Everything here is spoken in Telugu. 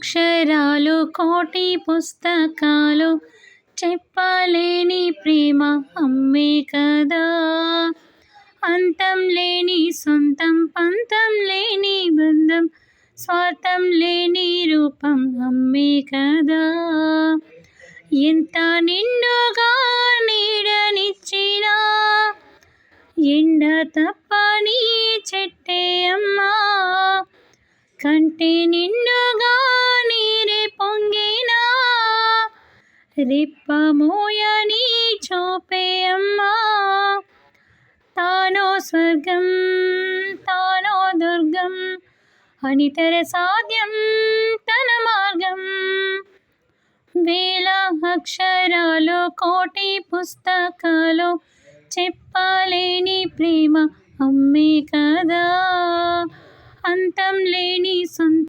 అక్షరాలు కోటి పుస్తకాలు చెప్పలేని ప్రేమ అమ్మే కదా. అంతం లేని సొంతం పంతం లేని బంధం స్వార్థం లేని రూపం అమ్మే కదా. ఎంత నిండుగా నీడనిచ్చినా ఎండ తప్పని చెట్టే అమ్మా. కంటి నిండుగా నీరే పొంగినా రెప్ప మోయని చూపే అమ్మా. తానో స్వర్గం తానో దుర్గం అనితర సాధ్యం తన మార్గం. వేల అక్షరాలు కోటి పుస్తకాలు చెప్పలేని ప్రేమ అమ్మే కదా. అంతం లేని సొంత